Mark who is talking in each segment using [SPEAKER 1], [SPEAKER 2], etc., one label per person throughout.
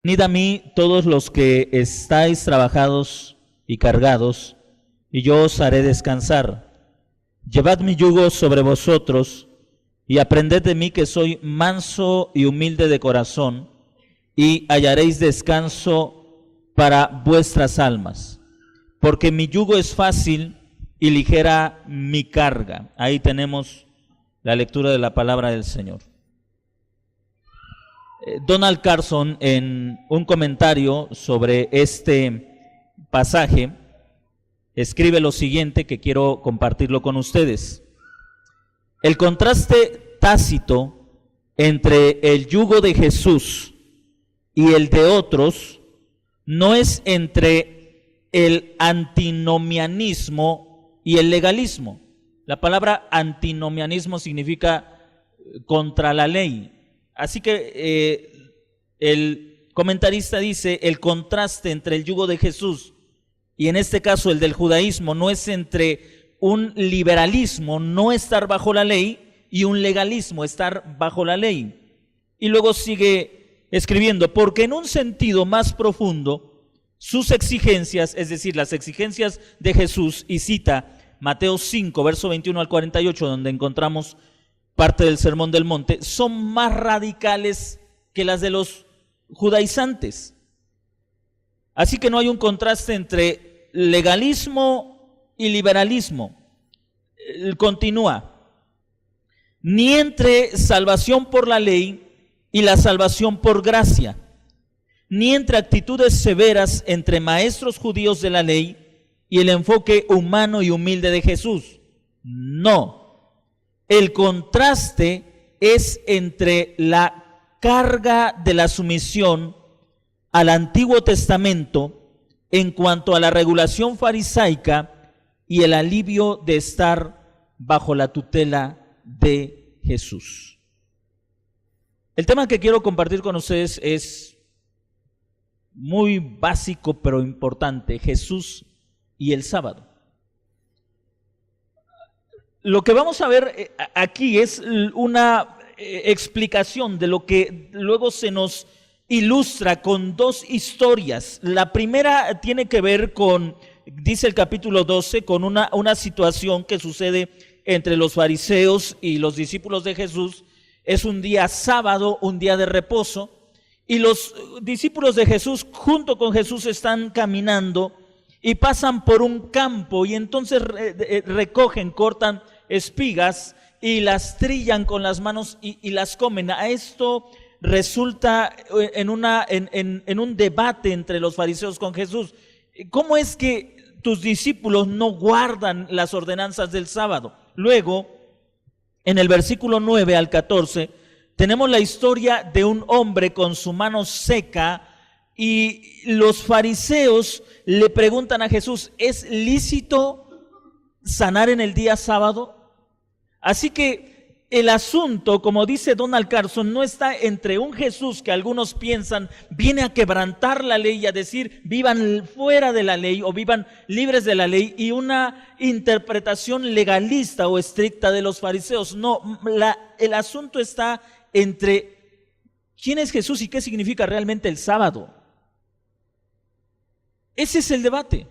[SPEAKER 1] Venid a mí todos los que estáis trabajados y cargados, y yo os haré descansar. Llevad mi yugo sobre vosotros, y aprended de mí que soy manso y humilde de corazón, y hallaréis descanso para vuestras almas. Porque mi yugo es fácil y ligera mi carga. Ahí tenemos la lectura de la palabra del Señor. Donald Carson, en un comentario sobre este pasaje, escribe lo siguiente que quiero compartirlo con ustedes. El contraste tácito entre el yugo de Jesús y el de otros no es entre el antinomianismo y el legalismo. La palabra antinomianismo significa contra la ley. Así que el comentarista dice, el contraste entre el yugo de Jesús y en este caso el del judaísmo no es entre un liberalismo, no estar bajo la ley, y un legalismo, estar bajo la ley. Y luego sigue escribiendo, porque en un sentido más profundo, sus exigencias, es decir, las exigencias de Jesús, y cita Mateo 5, verso 21 al 48, donde encontramos parte del Sermón del Monte, son más radicales que las de los judaizantes. Así que no hay un contraste entre legalismo y liberalismo. Continúa, ni entre salvación por la ley y la salvación por gracia, ni entre actitudes severas entre maestros judíos de la ley y el enfoque humano y humilde de Jesús. No. El contraste es entre la carga de la sumisión al Antiguo Testamento en cuanto a la regulación farisaica y el alivio de estar bajo la tutela de Jesús. El tema que quiero compartir con ustedes es muy básico pero importante: Jesús y el sábado. Lo que vamos a ver aquí es una explicación de lo que luego se nos ilustra con dos historias. La primera tiene que ver con, dice el capítulo 12, con una situación que sucede entre los fariseos y los discípulos de Jesús. Es un día sábado, un día de reposo, y los discípulos de Jesús junto con Jesús están caminando y pasan por un campo, y entonces recogen, cortan espigas y las trillan con las manos y las comen. A esto resulta en un debate entre los fariseos con Jesús. ¿Cómo es que tus discípulos no guardan las ordenanzas del sábado? Luego, en el versículo 9 al 14, tenemos la historia de un hombre con su mano seca, y los fariseos le preguntan a Jesús, ¿es lícito sanar en el día sábado? Así que el asunto, como dice Donald Carson, no está entre un Jesús que algunos piensan viene a quebrantar la ley y a decir vivan fuera de la ley o vivan libres de la ley, y una interpretación legalista o estricta de los fariseos. No, el asunto está entre quién es Jesús y qué significa realmente el sábado. Ese es el debate.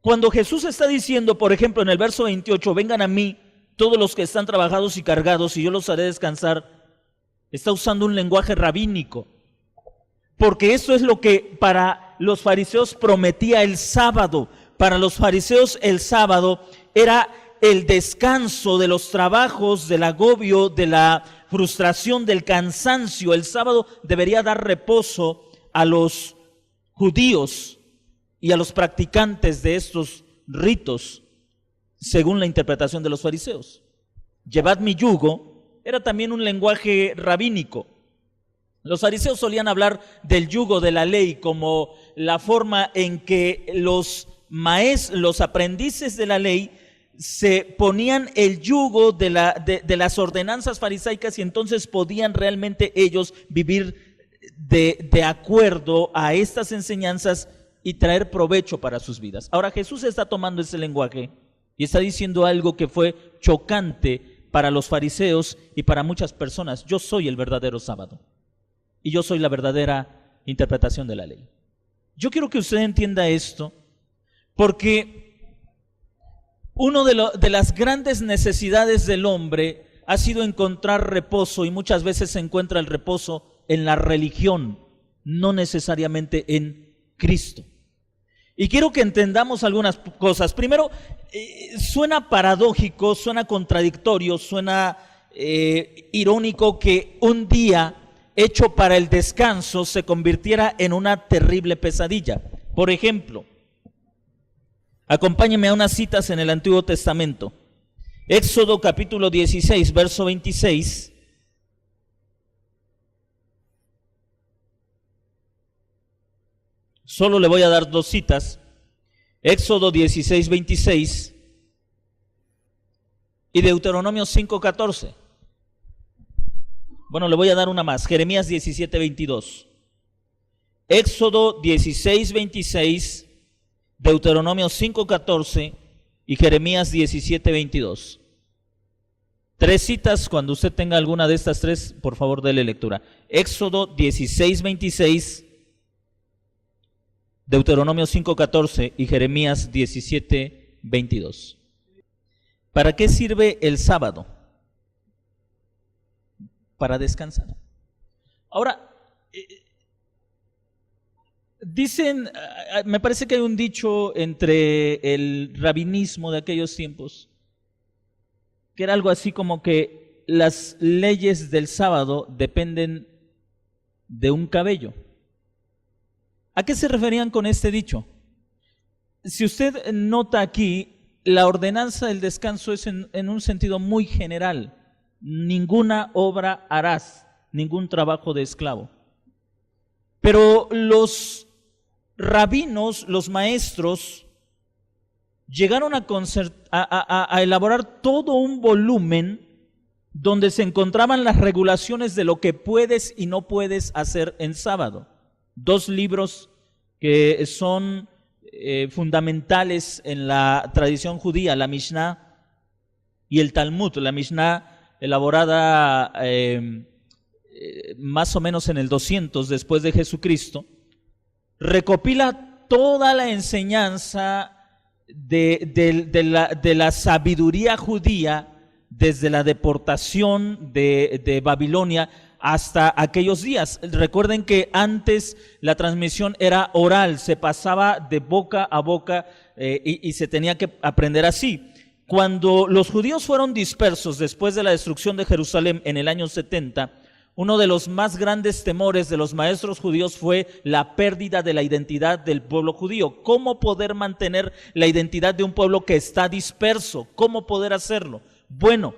[SPEAKER 1] Cuando Jesús está diciendo, por ejemplo, en el verso 28, vengan a mí todos los que están trabajados y cargados y yo los haré descansar, está usando un lenguaje rabínico, porque eso es lo que para los fariseos prometía el sábado. Para los fariseos el sábado era el descanso de los trabajos, del agobio, de la frustración, del cansancio. El sábado debería dar reposo a los judíos y a los practicantes de estos ritos, según la interpretación de los fariseos. Llevad mi yugo era también un lenguaje rabínico. Los fariseos solían hablar del yugo de la ley como la forma en que los aprendices de la ley se ponían el yugo de las ordenanzas farisaicas, y entonces podían realmente ellos vivir de acuerdo a estas enseñanzas y traer provecho para sus vidas. Ahora Jesús está tomando ese lenguaje y está diciendo algo que fue chocante para los fariseos y para muchas personas. Yo soy el verdadero sábado y yo soy la verdadera interpretación de la ley. Yo quiero que usted entienda esto, porque una de las grandes necesidades del hombre ha sido encontrar reposo, y muchas veces se encuentra el reposo en la religión, no necesariamente en Cristo. Y quiero que entendamos algunas cosas. Primero, suena paradójico, suena contradictorio, suena irónico que un día hecho para el descanso se convirtiera en una terrible pesadilla. Por ejemplo, acompáñenme a unas citas en el Antiguo Testamento. Éxodo capítulo 16, verso 26. Solo le voy a dar dos citas. Éxodo 16, 26 y Deuteronomio 5, 14. Bueno, le voy a dar una más. Jeremías 17, 22. Éxodo 16, 26, Deuteronomio 5, 14 y Jeremías 17, 22. Tres citas. Cuando usted tenga alguna de estas tres, por favor, dele lectura. Éxodo 16, 26, Deuteronomio 5:14 y Jeremías 17:22. ¿Para qué sirve el sábado? Para descansar. Ahora, dicen, me parece que hay un dicho entre el rabinismo de aquellos tiempos, que era algo así como que las leyes del sábado dependen de un cabello. ¿A qué se referían con este dicho? Si usted nota aquí, la ordenanza del descanso es en un sentido muy general. Ninguna obra harás, ningún trabajo de esclavo. Pero los rabinos, los maestros, llegaron a elaborar todo un volumen donde se encontraban las regulaciones de lo que puedes y no puedes hacer en sábado. Dos libros que son fundamentales en la tradición judía, la Mishnah y el Talmud. La Mishnah, elaborada más o menos en el 200 después de Jesucristo, recopila toda la enseñanza de la sabiduría judía desde la deportación de Babilonia hasta aquellos días. Recuerden que antes la transmisión era oral, se pasaba de boca a boca y se tenía que aprender así. Cuando los judíos fueron dispersos después de la destrucción de Jerusalén en el año 70, uno de los más grandes temores de los maestros judíos fue la pérdida de la identidad del pueblo judío. ¿Cómo poder mantener la identidad de un pueblo que está disperso? ¿Cómo poder hacerlo? Bueno,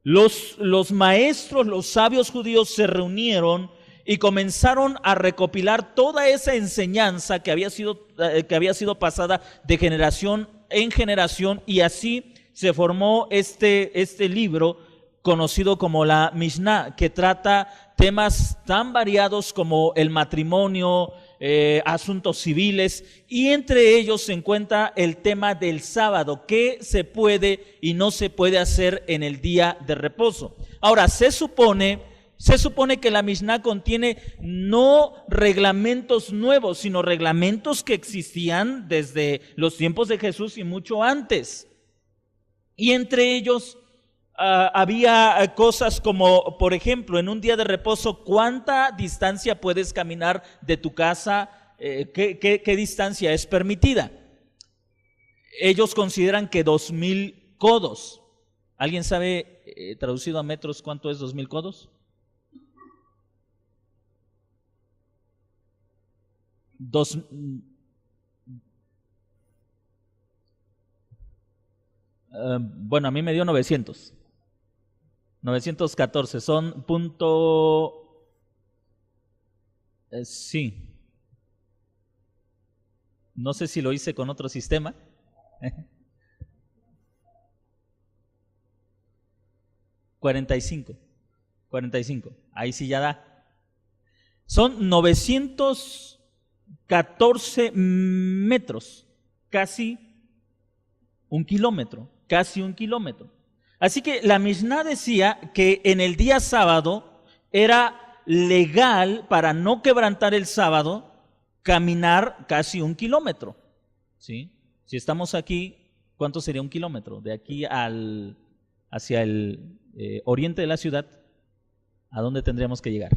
[SPEAKER 1] los maestros, los sabios judíos se reunieron y comenzaron a recopilar toda esa enseñanza que había sido pasada de generación en generación, y así se formó este libro conocido como la Mishnah, que trata temas tan variados como el matrimonio, asuntos civiles, y entre ellos se encuentra el tema del sábado, qué se puede y no se puede hacer en el día de reposo. Ahora, se supone que la Mishnah contiene no reglamentos nuevos, sino reglamentos que existían desde los tiempos de Jesús y mucho antes. Y entre ellos había cosas como, por ejemplo, en un día de reposo, ¿cuánta distancia puedes caminar de tu casa? ¿Qué distancia es permitida? Ellos consideran que 2000 codos. ¿Alguien sabe, traducido a metros, cuánto es 2000 codos? Bueno, a mí me dio 914, son punto, sí, no sé si lo hice con otro sistema. 45, ahí sí ya da. Son 914 metros, casi un kilómetro. Así que la Mishnah decía que en el día sábado era legal, para no quebrantar el sábado, caminar casi 1 kilómetro. ¿Sí? Si estamos aquí, ¿cuánto sería 1 kilómetro? De aquí hacia el oriente de la ciudad, ¿a dónde tendríamos que llegar?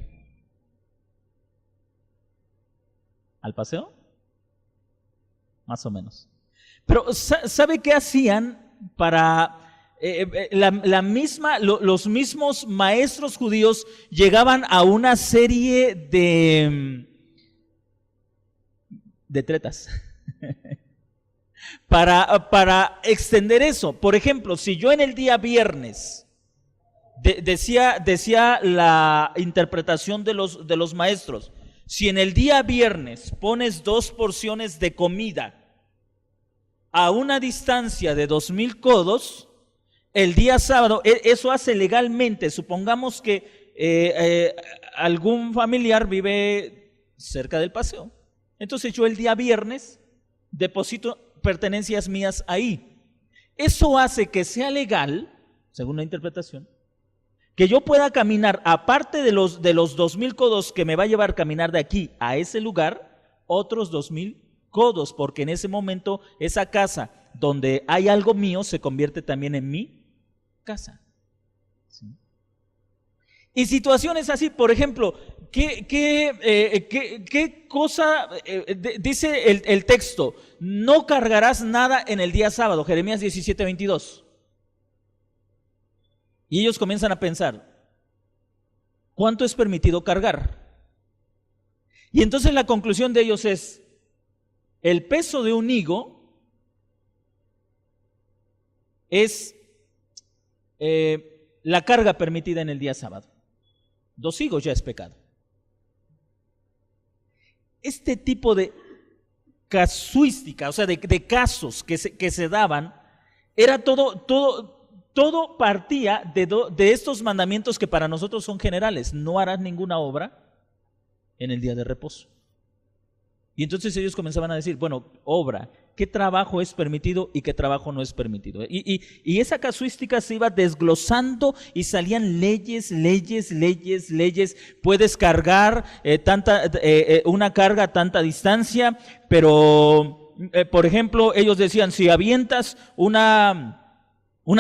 [SPEAKER 1] ¿Al paseo? Más o menos. Pero ¿sabe qué hacían para los mismos maestros judíos llegaban a una serie de tretas para extender eso? Por ejemplo, si yo en el día viernes decía la interpretación de los maestros, si en el día viernes pones 2 porciones de comida a una distancia de 2000 codos, el día sábado, eso hace legalmente. Supongamos que algún familiar vive cerca del paseo. Entonces yo el día viernes deposito pertenencias mías ahí. Eso hace que sea legal, según la interpretación, que yo pueda caminar, aparte de los 2000 codos que me va a llevar caminar de aquí a ese lugar, otros 2000 codos, porque en ese momento esa casa donde hay algo mío se convierte también en mi casa. ¿Sí? Y situaciones así, por ejemplo, ¿qué cosa dice el texto? No cargarás nada en el día sábado, Jeremías 17:22. Y ellos comienzan a pensar, ¿cuánto es permitido cargar? Y entonces la conclusión de ellos es, el peso de un higo es la carga permitida en el día sábado. 2 higos ya es pecado. Este tipo de casuística, o sea, de casos que se daban, era todo partía de estos mandamientos que para nosotros son generales. No harás ninguna obra en el día de reposo. Y entonces ellos comenzaban a decir, bueno, obra, ¿qué trabajo es permitido y qué trabajo no es permitido? Y esa casuística se iba desglosando y salían leyes. Puedes cargar una carga a tanta distancia, pero, por ejemplo, ellos decían, si avientas una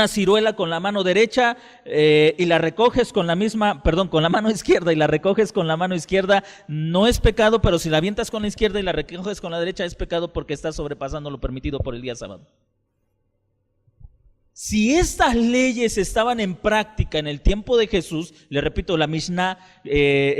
[SPEAKER 1] ciruela con la mano derecha y la recoges con la mano izquierda y la recoges con la mano izquierda, no es pecado, pero si la avientas con la izquierda y la recoges con la derecha es pecado porque estás sobrepasando lo permitido por el día sábado. Si estas leyes estaban en práctica en el tiempo de Jesús, le repito, la Mishnah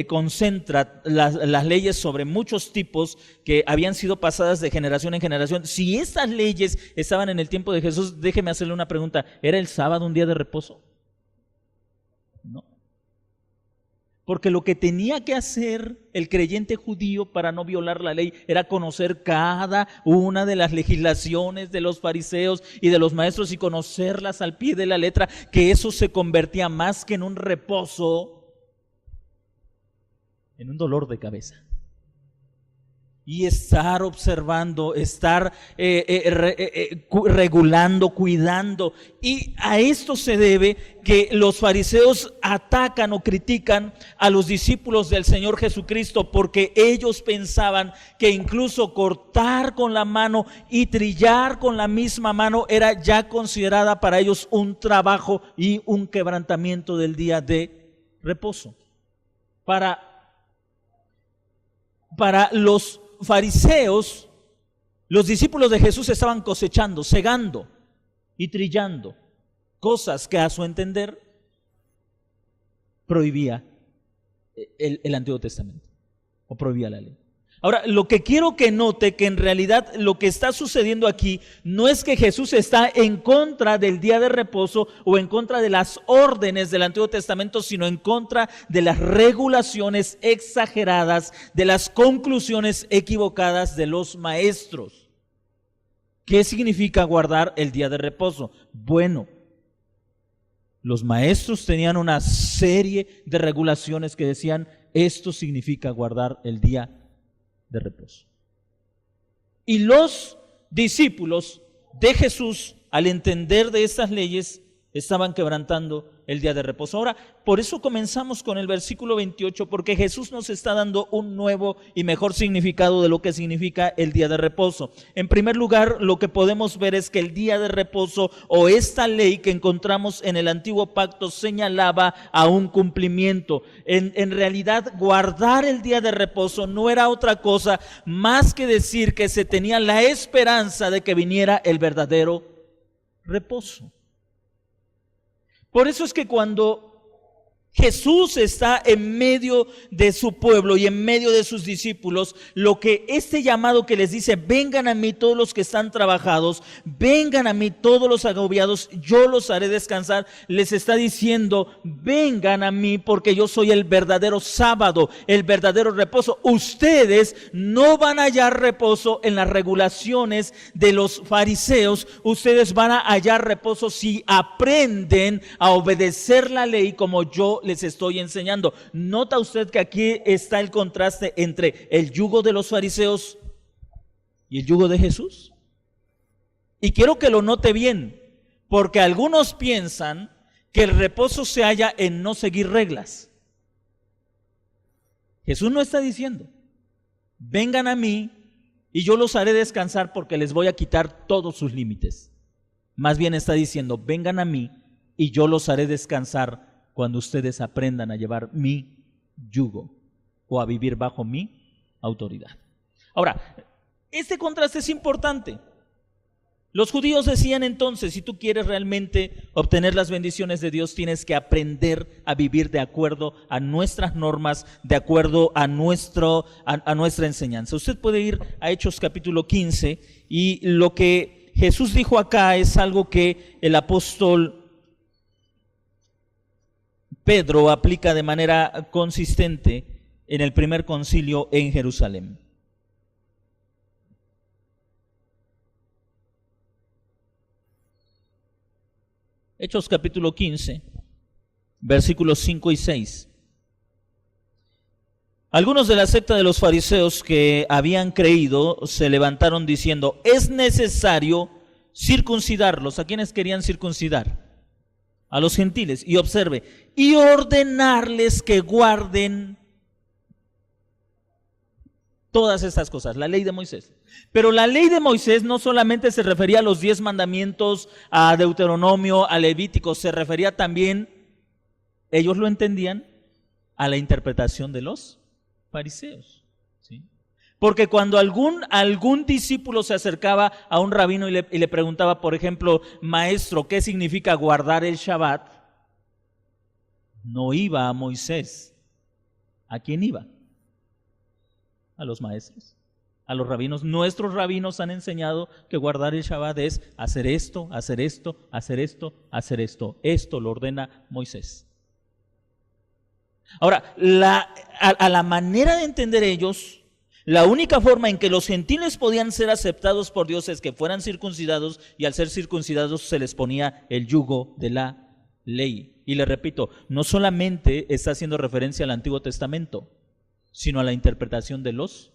[SPEAKER 1] concentra las leyes sobre muchos tipos que habían sido pasadas de generación en generación. Si estas leyes estaban en el tiempo de Jesús, déjeme hacerle una pregunta, ¿era el sábado un día de reposo? No. Porque lo que tenía que hacer el creyente judío para no violar la ley era conocer cada una de las legislaciones de los fariseos y de los maestros y conocerlas al pie de la letra, que eso se convertía más que en un reposo, en un dolor de cabeza. Y estar observando, estar regulando, cuidando. Y a esto se debe que los fariseos atacan o critican a los discípulos del Señor Jesucristo, porque ellos pensaban que incluso cortar con la mano y trillar con la misma mano era ya considerada para ellos un trabajo y un quebrantamiento del día de reposo. Para los fariseos, los discípulos de Jesús estaban cosechando, segando y trillando cosas que a su entender prohibía el Antiguo Testamento o prohibía la ley. Ahora, lo que quiero que note, que en realidad lo que está sucediendo aquí no es que Jesús está en contra del día de reposo o en contra de las órdenes del Antiguo Testamento, sino en contra de las regulaciones exageradas, de las conclusiones equivocadas de los maestros. ¿Qué significa guardar el día de reposo? Bueno, los maestros tenían una serie de regulaciones que decían, esto significa guardar el día de reposo. Y los discípulos de Jesús, al entender de estas leyes, estaban quebrantando el día de reposo. Ahora, por eso comenzamos con el versículo 28, porque Jesús nos está dando un nuevo y mejor significado de lo que significa el día de reposo. En primer lugar, lo que podemos ver es que el día de reposo, o esta ley que encontramos en el antiguo pacto, señalaba a un cumplimiento. En realidad, guardar el día de reposo no era otra cosa más que decir que se tenía la esperanza de que viniera el verdadero reposo. Por eso es que cuando Jesús está en medio de su pueblo y en medio de sus discípulos, lo que este llamado que les dice, vengan a mí todos los que están trabajados, vengan a mí todos los agobiados, yo los haré descansar, les está diciendo, vengan a mí porque yo soy el verdadero sábado, el verdadero reposo. Ustedes no van a hallar reposo en las regulaciones de los fariseos, ustedes van a hallar reposo si aprenden a obedecer la ley como yo les estoy enseñando. ¿Nota usted que aquí está el contraste entre el yugo de los fariseos y el yugo de Jesús? Y quiero que lo note bien, porque algunos piensan que el reposo se halla en no seguir reglas. Jesús no está diciendo, vengan a mí y yo los haré descansar porque les voy a quitar todos sus límites. Más bien está diciendo, vengan a mí y yo los haré descansar cuando ustedes aprendan a llevar mi yugo o a vivir bajo mi autoridad. Ahora, este contraste es importante. Los judíos decían entonces, si tú quieres realmente obtener las bendiciones de Dios, tienes que aprender a vivir de acuerdo a nuestras normas, de acuerdo a nuestra enseñanza. Usted puede ir a Hechos capítulo 15 y lo que Jesús dijo acá es algo que el apóstol Pedro aplica de manera consistente en el primer concilio en Jerusalén. Hechos capítulo 15, versículos 5 y 6. Algunos de la secta de los fariseos que habían creído se levantaron diciendo, es necesario circuncidarlos. ¿A quiénes querían circuncidar? A los gentiles. Y observe, y ordenarles que guarden todas estas cosas, la ley de Moisés. Pero la ley de Moisés no solamente se refería a los 10 mandamientos, a Deuteronomio, a Levítico, se refería también, ellos lo entendían, a la interpretación de los fariseos. ¿Sí? Porque cuando algún discípulo se acercaba a un rabino y le preguntaba, por ejemplo, maestro, ¿qué significa guardar el Shabbat? No iba a Moisés. ¿A quién iba? A los maestros, a los rabinos. Nuestros rabinos han enseñado que guardar el Shabbat es hacer esto, hacer esto, hacer esto, hacer esto. Esto lo ordena Moisés. Ahora, a la manera de entender ellos, la única forma en que los gentiles podían ser aceptados por Dios es que fueran circuncidados, y al ser circuncidados se les ponía el yugo de la ley. Y le repito, no solamente está haciendo referencia al Antiguo Testamento, sino a la interpretación de los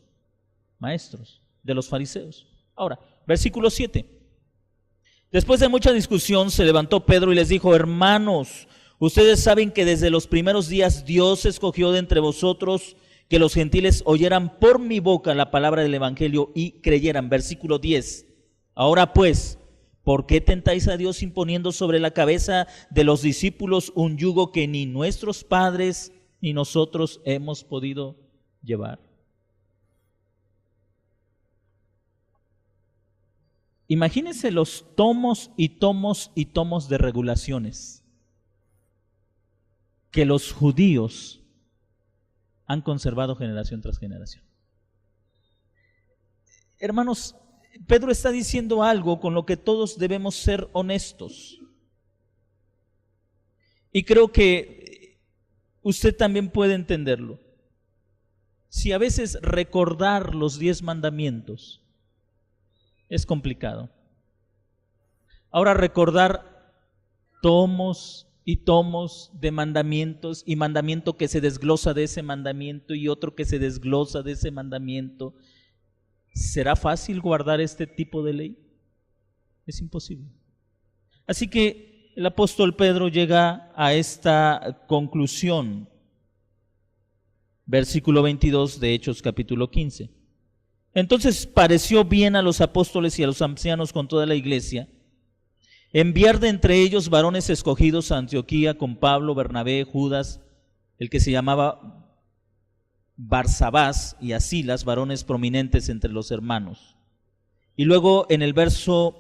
[SPEAKER 1] maestros, de los fariseos. Ahora, versículo 7. Después de mucha discusión se levantó Pedro y les dijo, hermanos, ustedes saben que desde los primeros días Dios escogió de entre vosotros que los gentiles oyeran por mi boca la palabra del evangelio y creyeran. Versículo 10. Ahora pues, ¿por qué tentáis a Dios imponiendo sobre la cabeza de los discípulos un yugo que ni nuestros padres ni nosotros hemos podido llevar? Imagínense los tomos y tomos y tomos de regulaciones que los judíos han conservado generación tras generación. Hermanos, Pedro está diciendo algo con lo que todos debemos ser honestos. Y creo que usted también puede entenderlo. Si a veces recordar los 10 mandamientos es complicado. Ahora recordar tomos y tomos de mandamientos y mandamiento que se desglosa de ese mandamiento y otro que se desglosa de ese mandamiento. ¿Será fácil guardar este tipo de ley? Es imposible. Así que el apóstol Pedro llega a esta conclusión. Versículo 22 de Hechos capítulo 15. Entonces pareció bien a los apóstoles y a los ancianos con toda la iglesia enviar de entre ellos varones escogidos a Antioquía con Pablo, Bernabé, Judas, el que se llamaba Barsabás, y a Silas, varones prominentes entre los hermanos. Y luego en el verso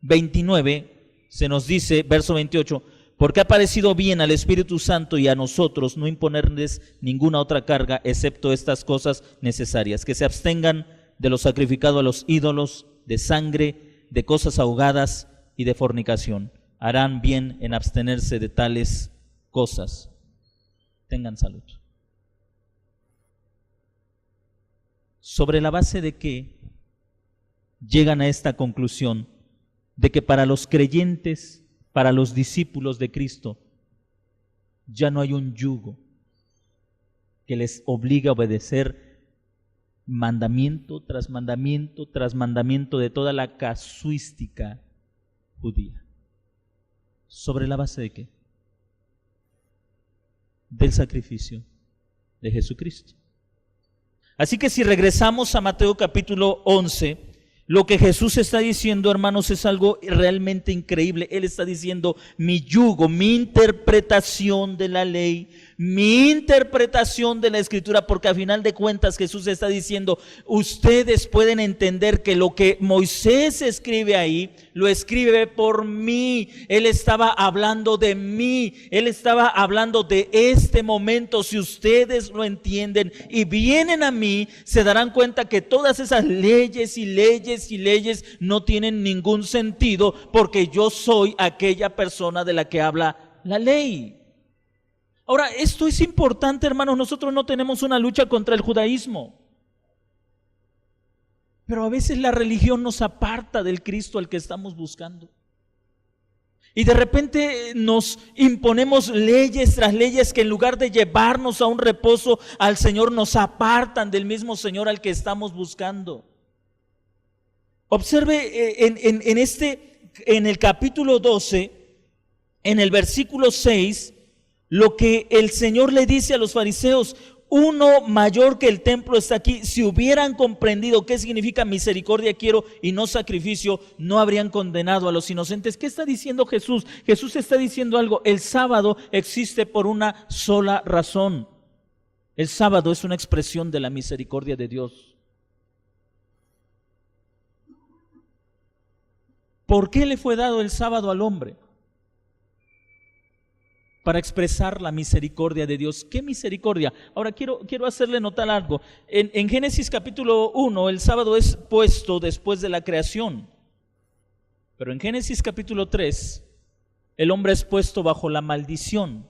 [SPEAKER 1] 29 se nos dice, verso 28, porque ha parecido bien al Espíritu Santo y a nosotros no imponerles ninguna otra carga excepto estas cosas necesarias, que se abstengan de lo sacrificado a los ídolos, de sangre, de cosas ahogadas y de fornicación. Harán bien en abstenerse de tales cosas. Tengan salud. ¿Sobre la base de qué llegan a esta conclusión? De que para los creyentes, para los discípulos de Cristo, ya no hay un yugo que les obliga a obedecer mandamiento tras mandamiento tras mandamiento de toda la casuística judía. ¿Sobre la base de qué? Del sacrificio de Jesucristo. Así que si regresamos a Mateo capítulo 11, lo que Jesús está diciendo, hermanos, es algo realmente increíble. Él está diciendo, mi yugo, mi interpretación de la ley, mi interpretación de la Escritura, porque a final de cuentas Jesús está diciendo, ustedes pueden entender que lo que Moisés escribe ahí, lo escribe por mí. Él estaba hablando de mí, Él estaba hablando de este momento. Si ustedes lo entienden y vienen a mí, se darán cuenta que todas esas leyes y leyes no tienen ningún sentido, porque yo soy aquella persona de la que habla la ley. Ahora, esto es importante, hermanos. Nosotros no tenemos una lucha contra el judaísmo, pero a veces la religión nos aparta del Cristo al que estamos buscando. Y de repente nos imponemos leyes tras leyes que en lugar de llevarnos a un reposo al Señor, nos apartan del mismo Señor al que estamos buscando. Observe en el capítulo 12, en el versículo 6, lo que el Señor le dice a los fariseos: uno mayor que el templo está aquí. Si hubieran comprendido qué significa misericordia quiero y no sacrificio, no habrían condenado a los inocentes. ¿Qué está diciendo Jesús? Jesús está diciendo algo. El sábado existe por una sola razón. El sábado es una expresión de la misericordia de Dios. ¿Por qué le fue dado el sábado al hombre? Para expresar la misericordia de Dios. ¿Qué misericordia? Ahora quiero hacerle notar algo. En Génesis capítulo 1, el sábado es puesto después de la creación. Pero en Génesis capítulo 3, el hombre es puesto bajo la maldición.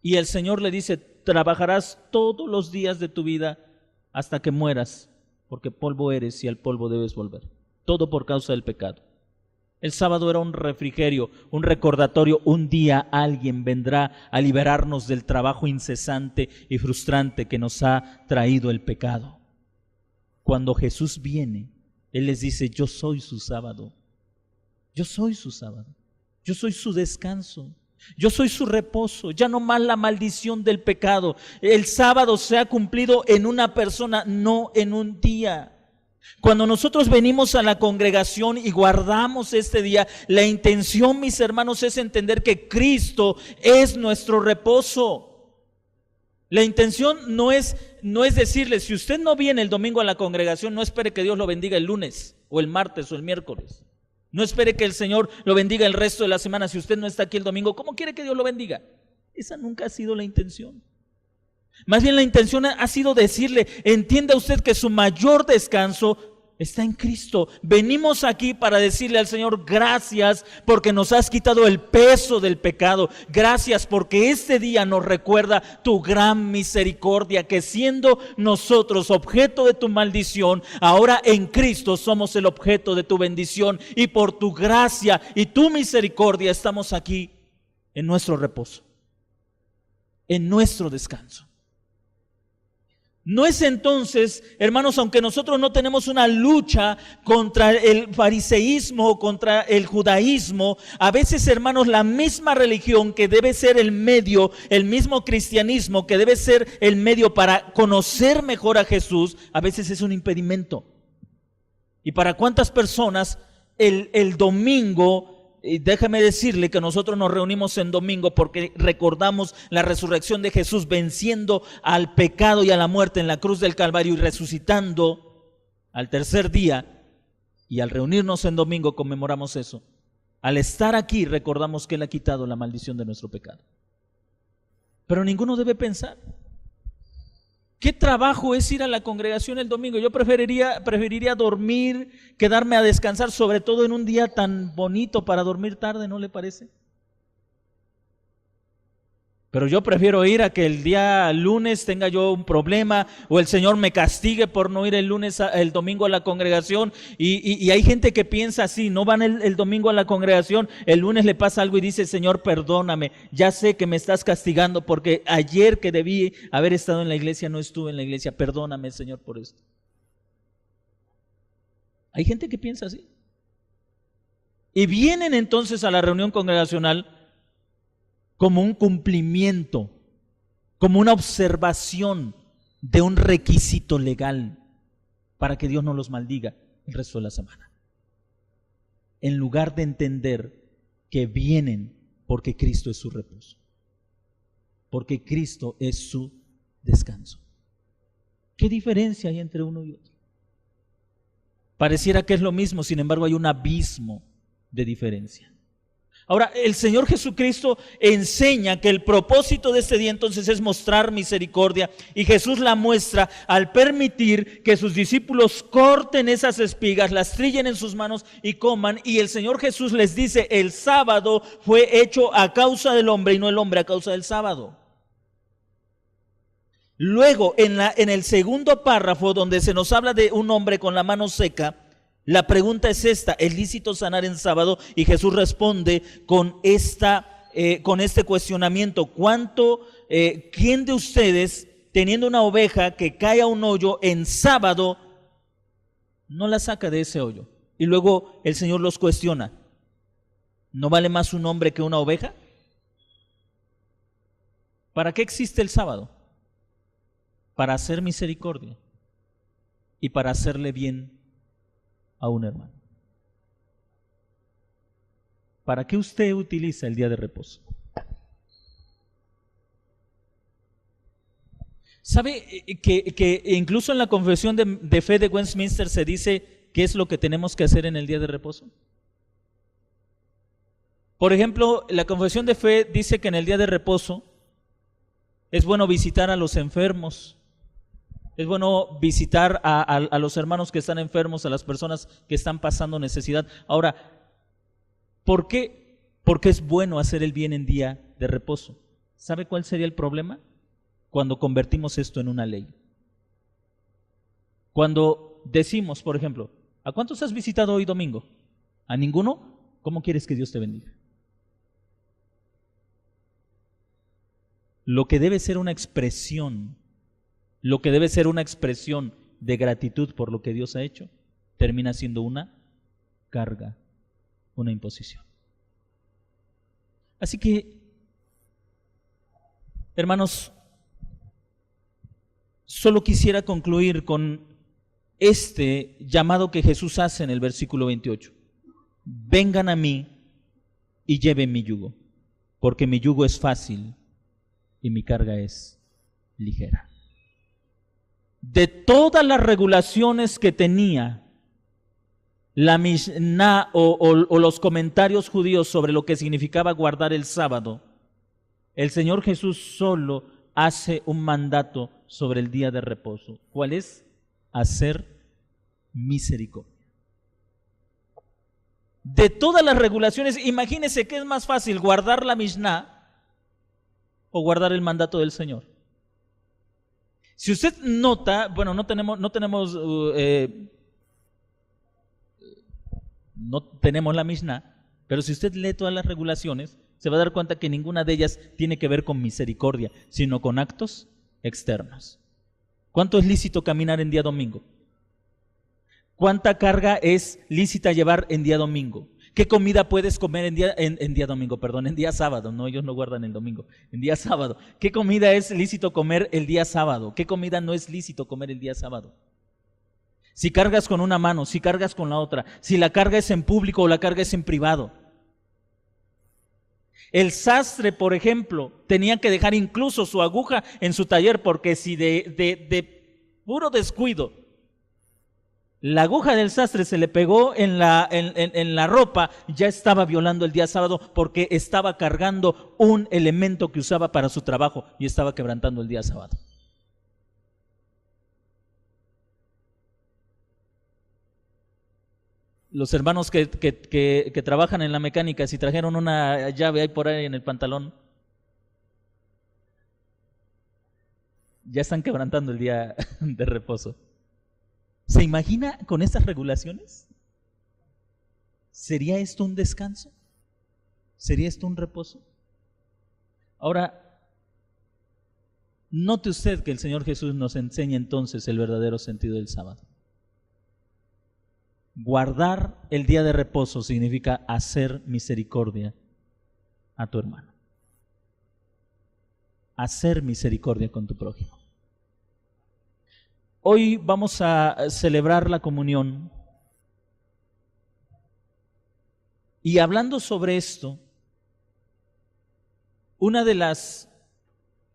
[SPEAKER 1] Y el Señor le dice: trabajarás todos los días de tu vida hasta que mueras, porque polvo eres y al polvo debes volver. Todo por causa del pecado. El sábado era un refrigerio, un recordatorio. Un día alguien vendrá a liberarnos del trabajo incesante y frustrante que nos ha traído el pecado. Cuando Jesús viene, Él les dice: yo soy su sábado. Yo soy su sábado. Yo soy su descanso. Yo soy su reposo. Ya no más la maldición del pecado. El sábado se ha cumplido en una persona, no en un día. Cuando nosotros venimos a la congregación y guardamos este día, la intención, mis hermanos, es entender que Cristo es nuestro reposo. La intención no es decirle: si usted no viene el domingo a la congregación, no espere que Dios lo bendiga el lunes o el martes o el miércoles. No espere que el Señor lo bendiga el resto de la semana. Si usted no está aquí el domingo, ¿cómo quiere que Dios lo bendiga? Esa nunca ha sido la intención. Más bien la intención ha sido decirle: entienda usted que su mayor descanso está en Cristo. Venimos aquí para decirle al Señor: gracias porque nos has quitado el peso del pecado. Gracias porque este día nos recuerda tu gran misericordia, que siendo nosotros objeto de tu maldición, ahora en Cristo somos el objeto de tu bendición. Y por tu gracia y tu misericordia estamos aquí en nuestro reposo, en nuestro descanso. No es entonces, hermanos, aunque nosotros no tenemos una lucha contra el fariseísmo, contra el judaísmo, a veces, hermanos, la misma religión que debe ser el medio, el mismo cristianismo que debe ser el medio para conocer mejor a Jesús, a veces es un impedimento. ¿Y para cuántas personas el domingo? Y déjame decirle que nosotros nos reunimos en domingo porque recordamos la resurrección de Jesús venciendo al pecado y a la muerte en la cruz del Calvario y resucitando al tercer día. Y al reunirnos en domingo conmemoramos eso. Al estar aquí recordamos que Él ha quitado la maldición de nuestro pecado. Pero ninguno debe pensar: ¿qué trabajo es ir a la congregación el domingo? Yo preferiría dormir, quedarme a descansar, sobre todo en un día tan bonito para dormir tarde, ¿no le parece? Pero yo prefiero ir a que el día lunes tenga yo un problema o el Señor me castigue por no ir el domingo a la congregación. Y hay gente que piensa así: no van el domingo a la congregación, el lunes le pasa algo y dice: Señor, perdóname, ya sé que me estás castigando porque ayer que debí haber estado en la iglesia no estuve en la iglesia, perdóname, Señor, por esto. Hay gente que piensa así. Y vienen entonces a la reunión congregacional como un cumplimiento, como una observación de un requisito legal para que Dios no los maldiga el resto de la semana. En lugar de entender que vienen porque Cristo es su reposo, porque Cristo es su descanso. ¿Qué diferencia hay entre uno y otro? Pareciera que es lo mismo, sin embargo hay un abismo de diferencia. Ahora, el Señor Jesucristo enseña que el propósito de este día entonces es mostrar misericordia, y Jesús la muestra al permitir que sus discípulos corten esas espigas, las trillen en sus manos y coman, y el Señor Jesús les dice: el sábado fue hecho a causa del hombre y no el hombre a causa del sábado. Luego, en el segundo párrafo donde se nos habla de un hombre con la mano seca, la pregunta es esta: ¿es lícito sanar en sábado? Y Jesús responde con este cuestionamiento: ¿quién de ustedes, teniendo una oveja que cae a un hoyo en sábado, no la saca de ese hoyo? Y luego el Señor los cuestiona: ¿no vale más un hombre que una oveja? ¿Para qué existe el sábado? Para hacer misericordia y para hacerle bien a un hermano. ¿Para qué usted utiliza el día de reposo? ¿Sabe que incluso en la confesión de fe de Westminster se dice qué es lo que tenemos que hacer en el día de reposo? Por ejemplo, la confesión de fe dice que en el día de reposo es bueno visitar a los enfermos, es bueno visitar a los hermanos que están enfermos, a las personas que están pasando necesidad. Ahora, ¿por qué? Porque es bueno hacer el bien en día de reposo. ¿Sabe cuál sería el problema? Cuando convertimos esto en una ley. Cuando decimos, por ejemplo: ¿a cuántos has visitado hoy domingo? ¿A ninguno? ¿Cómo quieres que Dios te bendiga? Lo que debe ser una expresión de gratitud por lo que Dios ha hecho, termina siendo una carga, una imposición. Así que, hermanos, solo quisiera concluir con este llamado que Jesús hace en el versículo 28. Vengan a mí y lleven mi yugo, porque mi yugo es fácil y mi carga es ligera. De todas las regulaciones que tenía la Mishnah o los comentarios judíos sobre lo que significaba guardar el sábado, el Señor Jesús solo hace un mandato sobre el día de reposo. ¿Cuál es? Hacer misericordia. De todas las regulaciones, imagínese qué es más fácil, guardar la Mishnah o guardar el mandato del Señor. Si usted nota, bueno, no tenemos la Mishnah, pero si usted lee todas las regulaciones, se va a dar cuenta que ninguna de ellas tiene que ver con misericordia, sino con actos externos. ¿Cuánto es lícito caminar en día domingo? ¿Cuánta carga es lícita llevar en día domingo? ¿Qué comida puedes comer en día domingo? Perdón, en día sábado. No, ellos no guardan el domingo. En día sábado. ¿Qué comida es lícito comer el día sábado? ¿Qué comida no es lícito comer el día sábado? Si cargas con una mano, si cargas con la otra, si la carga es en público o la carga es en privado. El sastre, por ejemplo, tenía que dejar incluso su aguja en su taller, porque si de puro descuido la aguja del sastre se le pegó en la ropa, ya estaba violando el día sábado, porque estaba cargando un elemento que usaba para su trabajo y estaba quebrantando el día sábado. Los hermanos que trabajan en la mecánica, si trajeron una llave ahí por ahí en el pantalón, ya están quebrantando el día de reposo. ¿Se imagina con estas regulaciones? ¿Sería esto un descanso? ¿Sería esto un reposo? Ahora, note usted que el Señor Jesús nos enseña entonces el verdadero sentido del sábado. Guardar el día de reposo significa hacer misericordia a tu hermano. Hacer misericordia con tu prójimo. Hoy vamos a celebrar la comunión. Y hablando sobre esto, una de las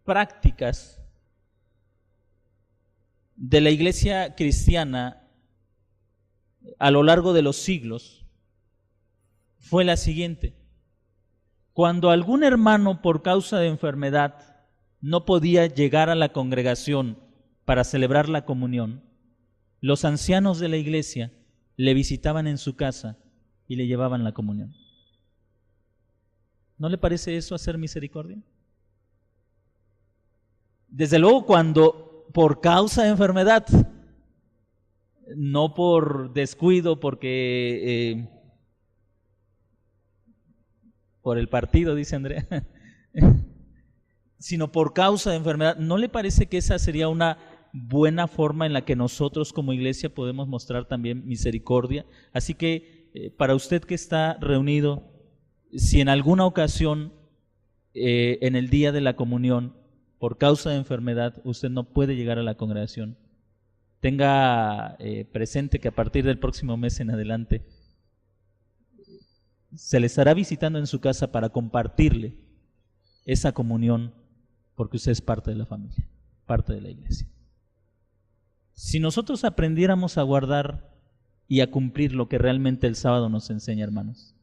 [SPEAKER 1] prácticas de la iglesia cristiana a lo largo de los siglos fue la siguiente: cuando algún hermano por causa de enfermedad no podía llegar a la congregación para celebrar la comunión, los ancianos de la iglesia le visitaban en su casa y le llevaban la comunión. ¿No le parece eso hacer misericordia? Desde luego, cuando por causa de enfermedad, no por descuido, porque por el partido, dice Andrea, sino por causa de enfermedad. ¿No le parece que esa sería una buena forma en la que nosotros como iglesia podemos mostrar también misericordia? Así que para usted que está reunido, si en alguna ocasión en el día de la comunión, por causa de enfermedad, usted no puede llegar a la congregación, tenga presente que a partir del próximo mes en adelante se le estará visitando en su casa para compartirle esa comunión, porque usted es parte de la familia, parte de la iglesia. Si nosotros aprendiéramos a guardar y a cumplir lo que realmente el sábado nos enseña, hermanos,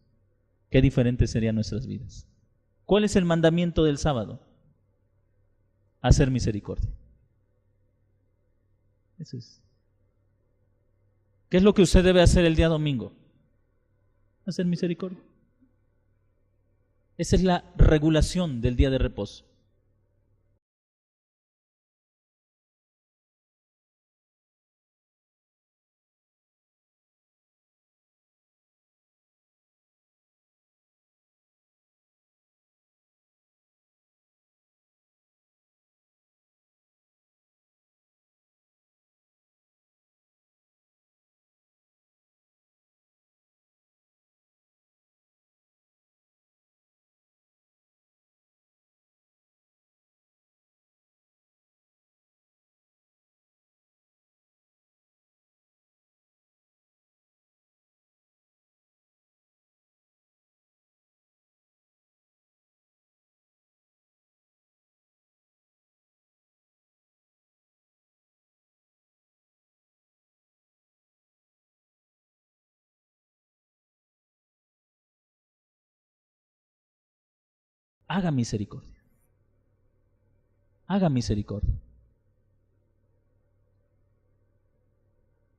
[SPEAKER 1] qué diferentes serían nuestras vidas. ¿Cuál es el mandamiento del sábado? Hacer misericordia. Eso es. ¿Qué es lo que usted debe hacer el día domingo? Hacer misericordia. Esa es la regulación del día de reposo. Haga misericordia. Haga misericordia.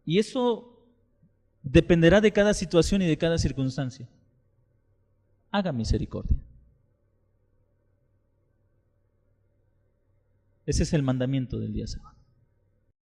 [SPEAKER 1] Y eso dependerá de cada situación y de cada circunstancia. Haga misericordia. Ese es el mandamiento del día sábado.